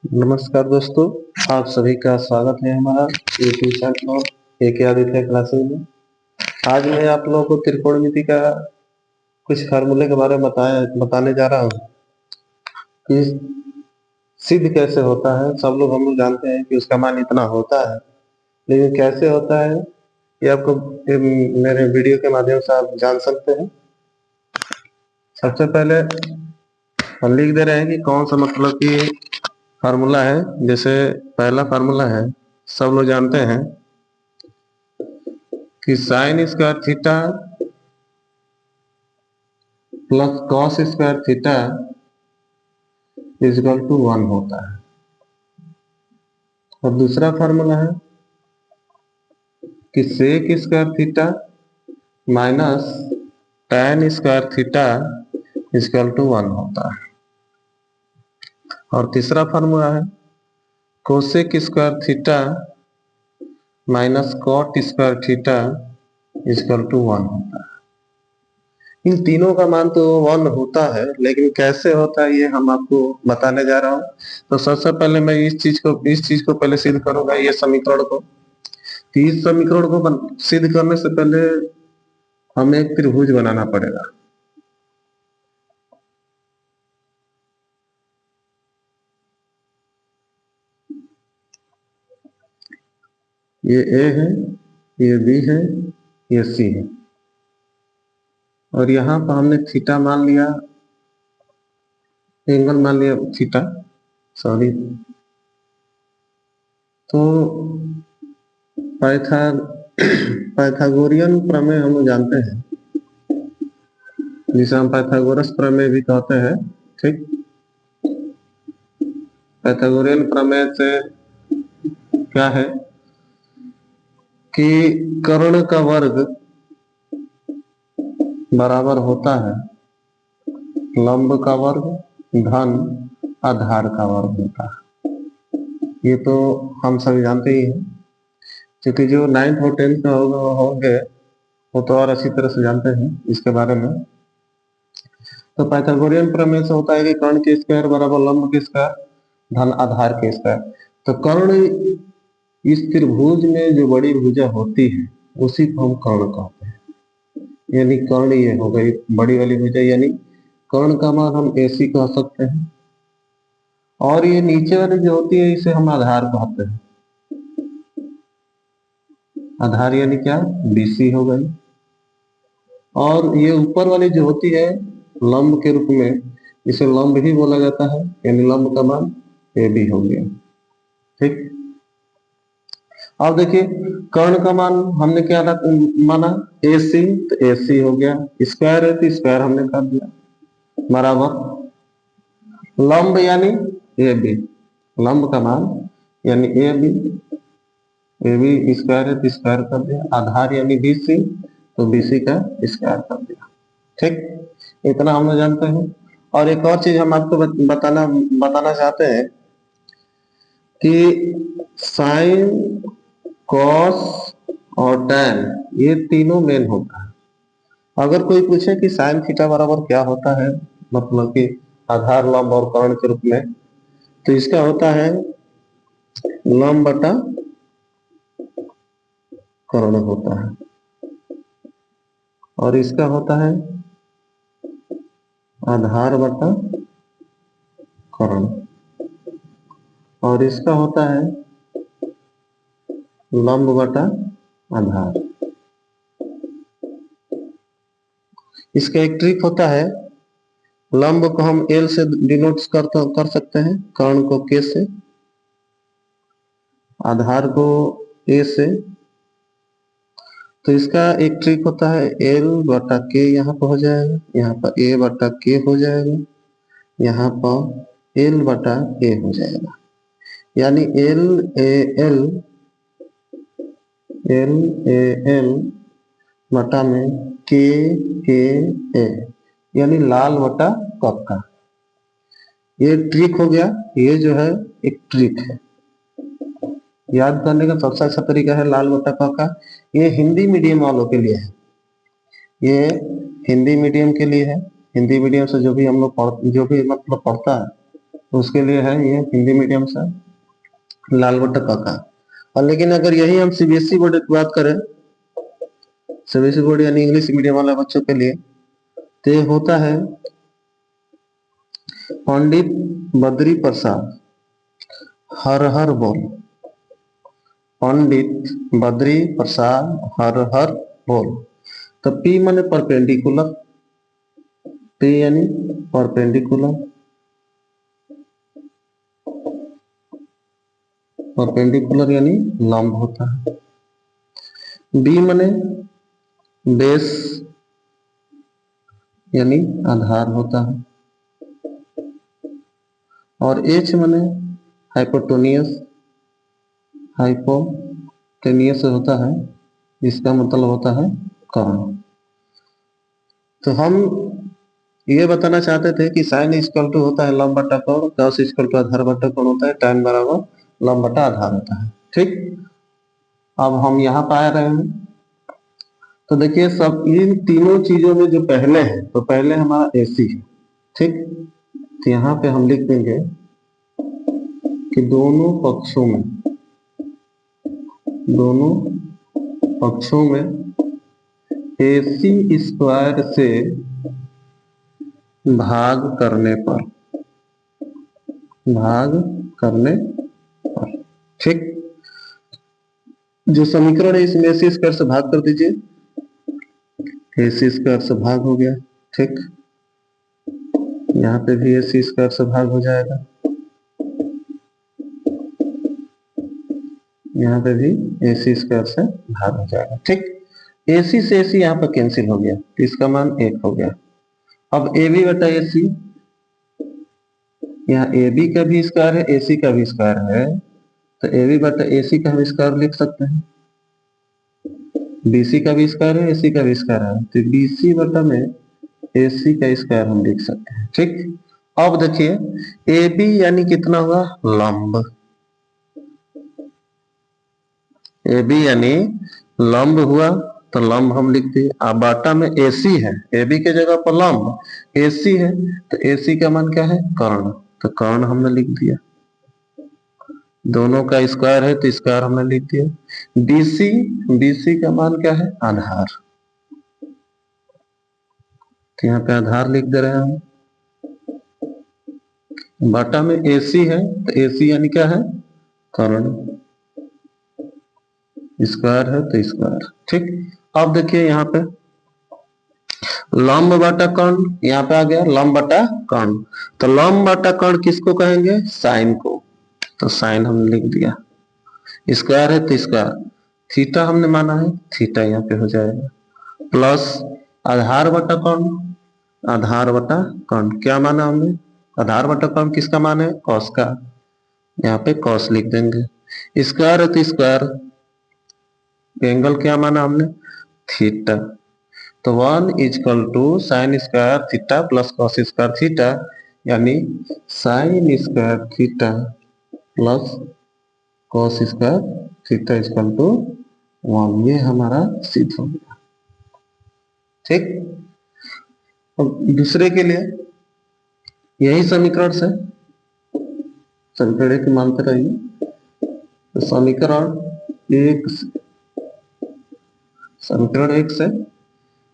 नमस्कार दोस्तों, आप सभी का स्वागत है हमारा यूट्यूब चैनल एक आदित्य क्लासेस में। आज मैं आप लोगों को त्रिकोणमिति का कुछ फार्मूले के बारे में बताने जा रहा हूँ कि सिद्ध कैसे होता है। सब लोग हम लोग जानते हैं कि उसका मान इतना होता है, लेकिन कैसे होता है ये आपको मेरे वीडियो के माध्यम से आप जान सकते हैं। सबसे पहले हम लिख दे रहे हैं कि कौन सा मतलब कि फार्मूला है। जैसे पहला फार्मूला है, सब लोग जानते हैं कि sine square theta plus cos square theta is equal to 1 होता है। और दूसरा फार्मूला है कि sec square theta minus tan square theta is equal to 1 होता है। और तीसरा फार्मूला है cosec square theta minus cot square theta is equal to 1 होता है। इन तीनों का मान तो 1 होता है, लेकिन कैसे होता है ये हम आपको बताने जा रहा हूँ। तो सबसे पहले मैं इस चीज को पहले सिद्ध करूंगा, ये समीकरण को। तो इस समीकरण को सिद्ध करने से पहले हमें एक त्रिभुज बनाना पड़ेगा। ये ए है, ये बी है, ये सी है, और यहाँ पर हमने थीटा मान लिया, एंगल मान लिया थीटा, सॉरी। तो पाइथागोरियन प्रमेय हम लोग जानते हैं, जिसे हम पाइथागोरस प्रमेय भी कहते हैं। ठीक, पाइथागोरियन प्रमेय से क्या है कि कर्ण का वर्ग बराबर होता है लंब का वर्ग धन आधार का वर्ग होता है। ये तो हम सभी जानते ही हैं, क्योंकि जो 9th और 10th में होंगे वो तो और अच्छी तरह से जानते हैं इसके बारे में। तो पाइथागोरियन प्रमेय से होता है कि कर्ण के स्क्वायर बराबर लंब के स्क्वायर धन आधार के स्क्वायर। तो कर्ण, इस त्रिभुज में जो बड़ी भुजा होती है उसी को हम कर्ण कहते हैं। यानी कर्ण ये हो गई बड़ी वाली भुजा, यानी कर्ण का मान हम AC कह सकते हैं। और ये नीचे वाली जो होती है इसे हम आधार कहते हैं। आधार यानी क्या, BC हो गई। और ये ऊपर वाली जो होती है लंब के रूप में, इसे लंब ही बोला जाता है, यानी लंब का मान AB हो गया। ठीक, अब देखिए कर्ण का मान हमने क्या माना, AC, तो AC हो गया। स्क्वायर है तो स्क्वायर हमने कर दिया, बराबर लंब यानी AB, लंब का मान यानी AB स्क्वायर है तो स्क्वायर कर दिया। आधार यानी BC, तो BC का स्क्वायर कर दिया। ठीक, इतना हम लोग जानते हैं। और एक और चीज हम आपको बताना चाहते हैं कि साइन, कॉस और टैन ये तीनों मेन होता है। अगर कोई पूछे कि साइन थीटा बराबर क्या होता है, मतलब कि आधार लंब और कर्ण के रूप में, तो इसका होता है लंब बटा कर्ण होता है, और इसका होता है आधार बटा कर्ण, और इसका होता है लंब बटा आधार। इसका एक ट्रिक होता है, लंब को हम L से डिनोट कर सकते हैं, कर्ण को K से, आधार को A से। तो इसका एक ट्रिक होता है L बटा K, यहाँ पर हो जाएगा, यहाँ पर A बटा K हो जाएगा, यहाँ पर L बटा A हो जाएगा। यानी L बटा में K A, यानी लाल बटा कक्का। ये ट्रिक हो गया। ये जो है एक ट्रिक है, याद करने का सबसे अच्छा तरीका है लाल बटा कक्का। ये हिंदी मीडियम वालों के लिए है, ये हिंदी मीडियम के लिए है। हिंदी मीडियम से जो भी हम लोग जो भी मतलब पढ़ता है उसके लिए है ये हिंदी मीडियम से लाल बट्टा काका। और लेकिन अगर यही हम सीबीएसई बोर्ड की बात करें, सीबीएसई बोर्ड यानी इंग्लिश मीडियम वाले बच्चों के लिए, तो ये होता है पंडित बद्री प्रसाद हर हर बोल। पंडित बद्री प्रसाद हर हर बोल। तो पी माने परपेंडिकुलर, पी यानी परपेंडिकुलर, परपेंडिकुलर यानी लंब होता है। बी माने बेस यानी आधार होता है। और एच माने हाइपोटोनियस, हाइपोटेनियस होता है, इसका मतलब होता है कर्ण। तो हम ये बताना चाहते थे कि साइन इक्वल टू होता है लंब बटा कोण, कॉस इक्वल टू आधार बटा कोण होता है, tan बराबर लंब बटा आधार होता है। ठीक, अब हम यहाँ पे आ रहे हैं। तो देखिए सब इन तीनों चीजों में जो पहले है, तो पहले हमारा AC है। ठीक, तो यहाँ पे हम लिख देंगे कि दोनों पक्षों में AC स्क्वायर से भाग करने पर, ठीक, जो समीकरण है इसमें AC स्क्वायर से भाग कर दीजिए, AC स्क्वायर से भाग हो गया। ठीक, यहाँ पे भी AC स्क्वायर से भाग हो जाएगा, यहाँ पे भी AC स्क्वायर से भाग हो जाएगा। ठीक, AC से AC यहाँ पर कैंसिल हो गया, तो इसका मान 1 हो गया। अब AB बटा AC, यहाँ AB का भी स्क्वायर है, AC का भी स्क्वायर है, तो AB बटा AC का हम स्क्वायर लिख सकते हैं। BC का भी स्क्वायर है, AC का भी स्क्वायर है, तो BC बटा में AC का स्क्वायर हम लिख सकते हैं। ठीक, अब देखिए AB यानी कितना हुआ, लंब। AB यानी लंब हुआ, तो लंब हम लिख दिए। अब बाटा में AC है, AB के जगह पर लंब AC है, तो AC का मान क्या है, कर्ण, तो कर्ण हमने लिख दिया। दोनों का स्क्वायर है तो स्क्वायर हमने लिख दिया। BC का मान क्या है, आधार, तो यहाँ पे आधार लिख दे रहे हैं हम। बाटा में AC है, तो AC यानी क्या है, कर्ण, स्क्वायर है तो स्क्वायर। ठीक, अब देखिए यहाँ पे लंब बटा कर्ण, यहाँ पे आ गया लंब बटा कर्ण, तो लंब बटा कर्ण किसको कहेंगे, साइन को, तो साइन हमने लिख दिया। स्क्वायर है तो स्क्वायर, थीटा हमने माना है, थीटा यहाँ पे हो जाएगा, प्लस आधार बटा कर्ण, आधार बटा कर्ण क्या माना हमने, आधार बटा कर्ण किसका मान है, कॉस का, यहाँ पे कॉस लिख देंगे। स्क्वायर है तो स्क्वायर, एंगल क्या माना हमने, थीटा, तो 1 equal to sine square theta plus cos square theta, यानी sine square theta plus cos square theta equal to 1, ये हमारा सिद्ध हो गया। ठीक, अब दूसरे के लिए यही समीकरण से, समीकरण एक मानते रहिए, तो समीकरण एक से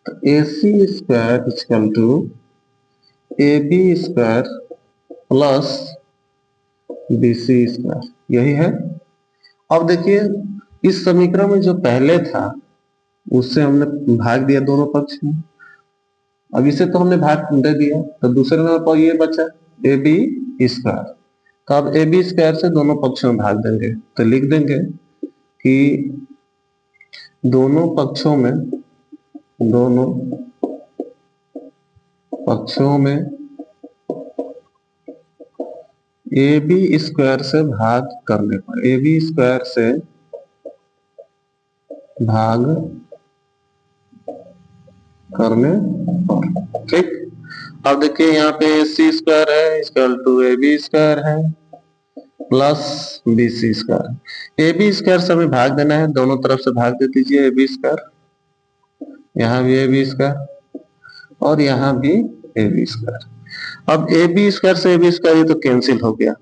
तो AC square equal to AB square plus BC square, यही है। अब देखिए इस समीकरण में जो पहले था उससे हमने भाग दिया दोनों पक्ष में, अब इसे तो हमने भाग दे दिया, तो दूसरे नंबर पर ये बचा AB स्क्वायर, तो अब AB स्क्वायर से दोनों पक्षों में भाग देंगे, तो लिख देंगे कि दोनों पक्षों में AB स्क्वायर से भाग करने पर, AB स्क्वायर से भाग करने पर। ठीक, अब देखिए यहाँ पे AC स्क्वायर है इक्वल टू AB स्क्वायर है plus BC square, AB square से हमें भाग देना है, दोनों तरफ से भाग दे दीजिए AB स्क्वायर, यहाँ भी AB स्क्वायर और यहाँ भी AB स्क्वायर, अब ए बी स्क्वायर से ए बी स्क्वायर ये तो कैंसिल हो गया,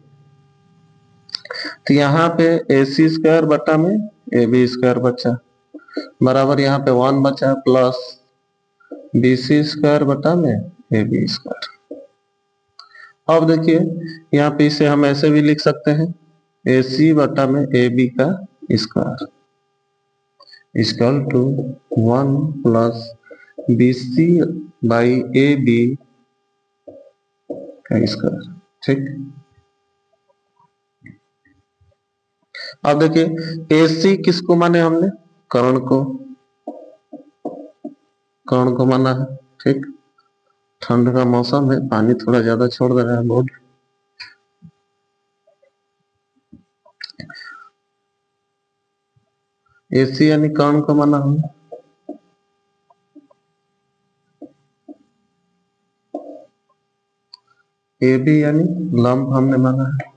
तो यहाँ पे ए सी स्क्वायर बटा में ए बी स्क्वायर बचा, बराबर यहाँ पे 1 बचा प्लस बी सी स्क्वायर बटा में ए बी स्क्वायर। अब देखिए यहाँ पे इसे हम ऐसे भी लिख सकते हैं, ए सी बटा में ए बी का square equal to 1 plus B C by A B का स्क्वायर। ठीक, अब देखिए ए सी किसको माने हमने, कर्ण को, कर्ण को माना है। ठीक, ठंड का मौसम है, पानी थोड़ा ज्यादा छोड़ दे रहा है बोर्ड। एसी यानी कर्ण को माना हमने, ए बी यानी लंब हमने माना है।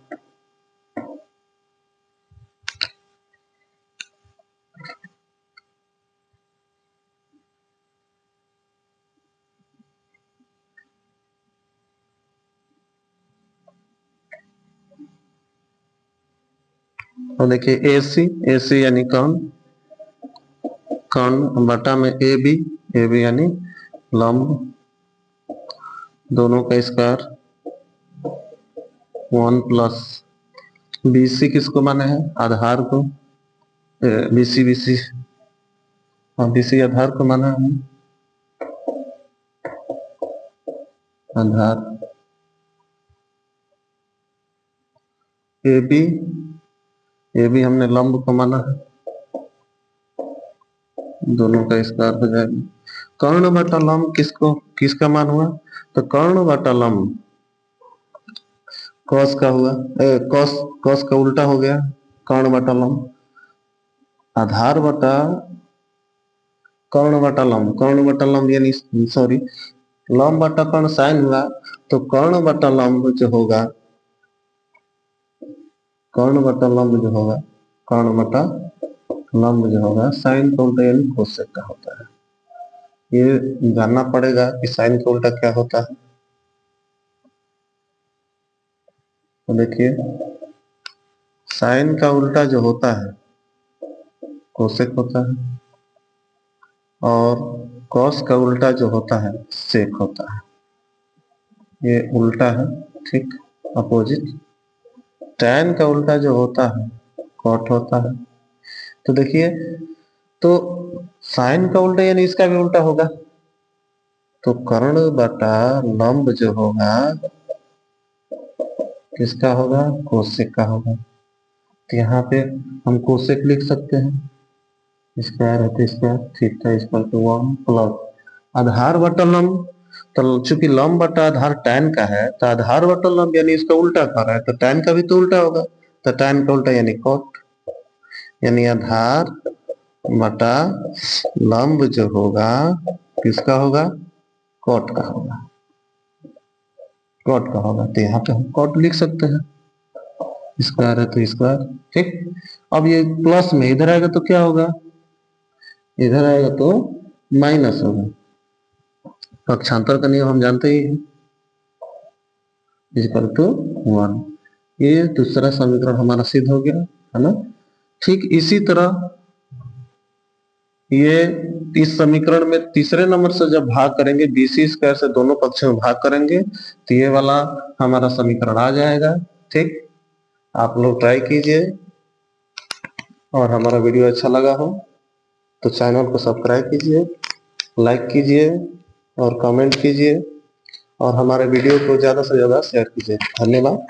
तो देखिए ए सी यानी कर्ण, कर्ण बटा में ए बी यानी लंब, दोनों का स्क्वायर 1 प्लस बी सी किसको माने हैं, आधार को, बी सी हाँ बी सी आधार को माना है, आधार। ए बी हमने लंब को माना है, दोनों का स्क्वायर हो जाएगा। कर्ण बटा लंब किसको, किसका मान हुआ, तो कर्ण बटा लंब कॉस का हुआ, कॉस का उल्टा हो गया, कर्ण बटा लंब, आधार बटा कर्ण बटा लंब यानी सॉरी लंब बटा कर्ण साइन हुआ, तो कर्ण बटा लंब जो होगा, कर्ण बटा लंब जो होगा, कर्ण बटा लंब जो होगा साइन का उल्टा यानी कोसेक का होता है। ये जानना पड़ेगा कि साइन का उल्टा क्या होता है। तो देखिए साइन का उल्टा जो होता है कोसेक होता है, और कॉस का उल्टा जो होता है सेक होता है। ये उल्टा है, ठीक, अपोजिट। टैन का उल्टा जो होता है कॉट होता है। तो देखिए तो साइन का उल्टा यानी इसका भी उल्टा होगा, तो कर्ण बटा लंब जो होगा किसका होगा, कोसेक का होगा। तो यहाँ पे हम कोसेक लिख सकते हैं, स्क्वायर है तो square, theta equal to 1 plus आधार बटा लंब, तो चूंकि लंब बटा आधार टैन का है, तो आधार बटा लंब यानी इसका उल्टा कर रहा है, तो टैन का भी तो उल्टा होगा, तो टैन का उल्टा यानी कॉट, यानी आधार बटा लंब जो होगा किसका होगा, कॉट का होगा, कॉट का होगा। तो यहाँ पे हम कॉट लिख सकते हैं, स्क्वायर है तो स्क्वायर। ठीक, अब ये प्लस में इधर आएगा तो क्या होगा, इधर आएगा तो माइनस होगा, पक्षांतर का नियम हम जानते ही हैं, इक्वल टू 1। ये दूसरा समीकरण हमारा सिद्ध हो गया है ना। ठीक इसी तरह ये इस समीकरण में तीसरे नंबर से जब भाग करेंगे, बीसी स्क्वायर से दोनों पक्ष में भाग करेंगे, तो ये वाला हमारा समीकरण आ जाएगा। ठीक, आप लोग ट्राई कीजिए, और हमारा वीडियो अच्छा लगा हो तो चैनल को सब्सक्राइब कीजिए, लाइक कीजिए और कमेंट कीजिए, और हमारे वीडियो को ज़्यादा से ज़्यादा शेयर कीजिए। धन्यवाद।